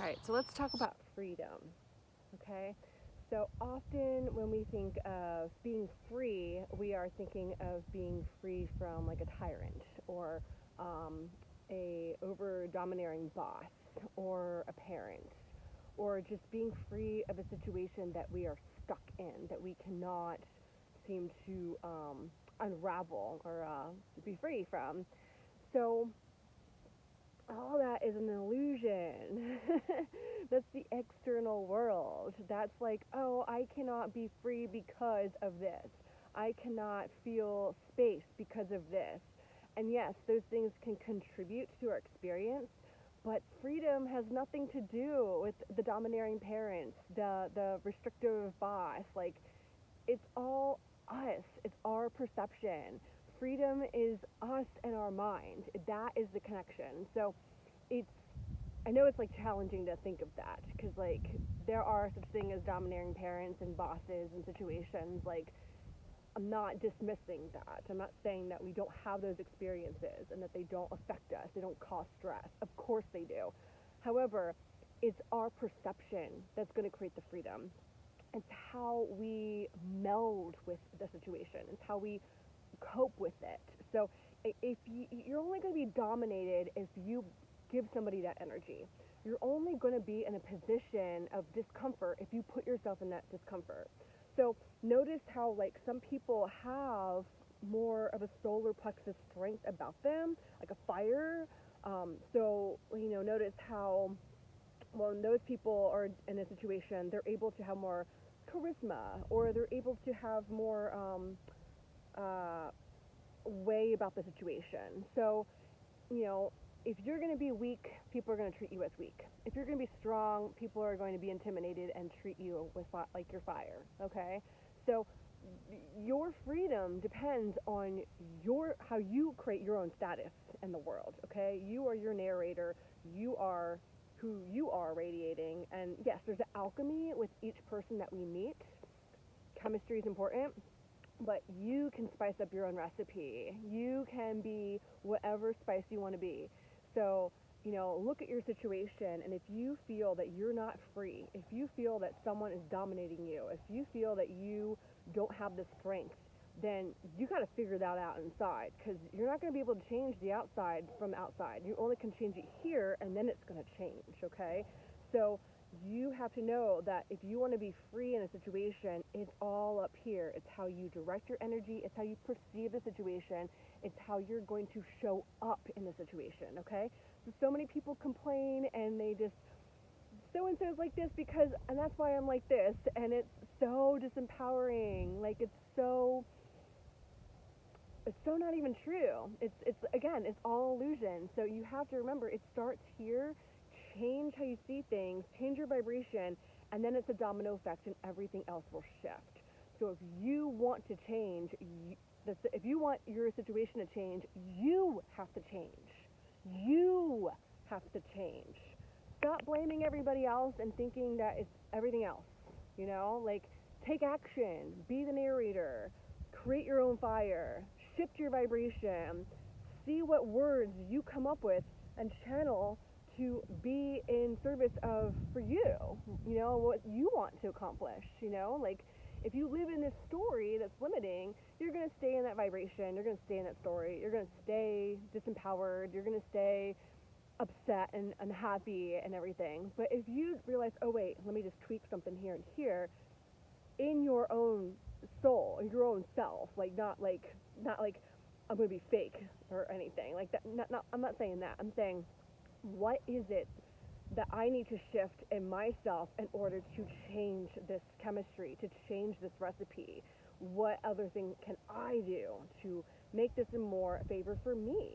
right, so let's talk about freedom, okay? So often when we think of being free, we are thinking of being free from like a tyrant or um, a over domineering boss or a parent or just being free of a situation that we are stuck in, that we cannot seem to unravel or be free from. So all that is an illusion. That's the external world. That's like, oh, I cannot be free because of this. I cannot feel space because of this. And yes, those things can contribute to our experience, but freedom has nothing to do with the domineering parents, the restrictive boss. Like, it's all us. It's our perception. Freedom is us and our mind. That is the connection. So it's I know it's like challenging to think of that because like there are such thing as domineering parents and bosses and situations. Like, I'm not dismissing that. I'm not saying that we don't have those experiences and that they don't affect us. They don't cause stress. Of course they do. However, it's our perception that's going to create the freedom. It's how we meld with the situation. It's how we cope with it. So if you're only going to be dominated if you give somebody that energy. You're only going to be in a position of discomfort if you put yourself in that discomfort. So notice how like some people have more of a solar plexus strength about them, like a fire. Notice how when those people are in a situation, they're able to have more charisma, or they're able to have more uh, way about the situation. So, you know, if you're going to be weak, people are going to treat you as weak. If you're going to be strong, people are going to be intimidated and treat you with like your fire. Okay, so your freedom depends on your how you create your own status in the world. Okay, you are your narrator. You are who you are radiating. And yes, there's an alchemy with each person that we meet. Chemistry is important, but you can spice up your own recipe. You can be whatever spice you want to be. So, look at your situation, and if you feel that you're not free, if you feel that someone is dominating you, if you feel that you don't have the strength, then you got to figure that out inside, because you're not going to be able to change the outside from outside. You only can change it here, and then it's going to change, okay? So you have to know that if you want to be free in a situation, it's all up here. It's how you direct your energy. It's how you perceive the situation. It's how you're going to show up in the situation, okay? So many people complain and they just, so-and-so is like this because, and that's why I'm like this. And it's so disempowering. Like, it's so not even true. Again, it's all illusion. So you have to remember, it starts here. Change how you see things, change your vibration, and then it's a domino effect, and everything else will shift. So if you want to change, if you want your situation to change, you have to change. You have to change. Stop blaming everybody else and thinking that it's everything else. Like, take action, be the narrator, create your own fire, shift your vibration, see what words you come up with and channel to be in service of for you, what you want to accomplish, like if you live in this story that's limiting, you're going to stay in that vibration, you're going to stay in that story, you're going to stay disempowered, you're going to stay upset and unhappy and everything. But if you realize, oh wait, let me just tweak something here and here in your own soul, your own self, not like I'm going to be fake or anything like that. I'm not saying that. I'm saying, what is it that I need to shift in myself in order to change this chemistry, to change this recipe? What other thing can I do to make this a more favor for me?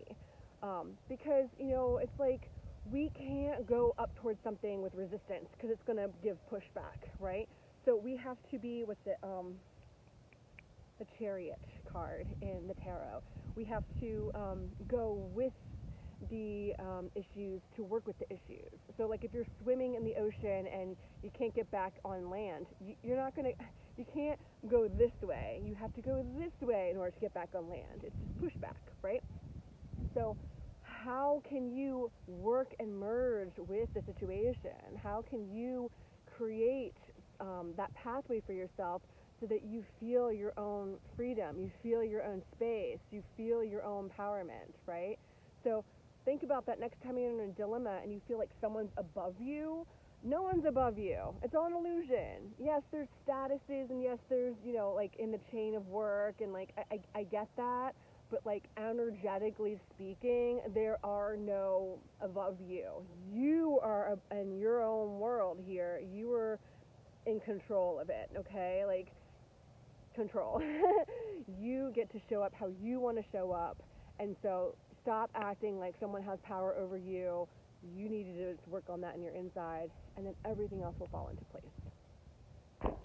Because, it's like we can't go up towards something with resistance because it's going to give pushback, right? So we have to be with the Chariot card in the tarot. We have to go with the issues to work with the issues. So like if you're swimming in the ocean and you can't get back on land, you can't go this way. You have to go this way in order to get back on land. It's just pushback, right? So how can you work and merge with the situation? How can you create that pathway for yourself so that you feel your own freedom, you feel your own space, you feel your own empowerment, right? So think about that next time you're in a dilemma and you feel like someone's above you. No one's above you. It's all an illusion. Yes, there's statuses, and yes, there's, like in the chain of work, and like I get that, but like energetically speaking, there are no above you. You are in your own world here. You are in control of it, okay? Like, control. You get to show up how you want to show up. And so stop acting like someone has power over you. You need to work on that in your inside, and then everything else will fall into place.